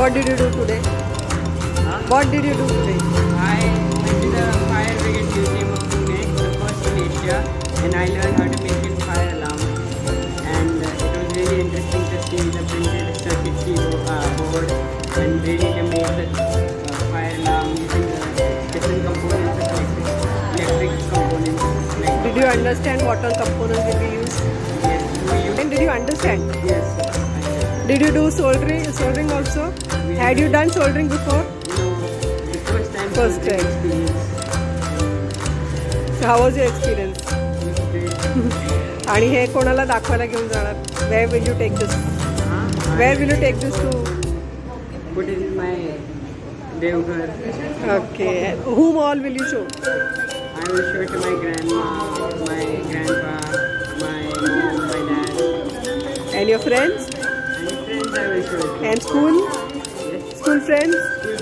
What did you do today? Huh? What did you do today? I went to the Fire Brigade Museum of Pune, the first in Asia, and I learned how to make a fire alarm. And it was really interesting to see the printed circuit board and really to make the fire alarm using the different components of electric components. Like Did you understand what all components will be used? yes, And did you understand? yes, I Did you do soldering also? Had you done soldering before? the first time. First soldering time. experience. So how was your experience? It was great. आणि हे कोणाला दाखवायला घेऊन जाणार? Where will you take this? Where will you take this to? Put it in my Devghar. Okay. Whom all will you show? I will show it to my grandma, my grandpa, my mom, my dad. And your friends? And friends I will show it to. And school? Yes. School friends? School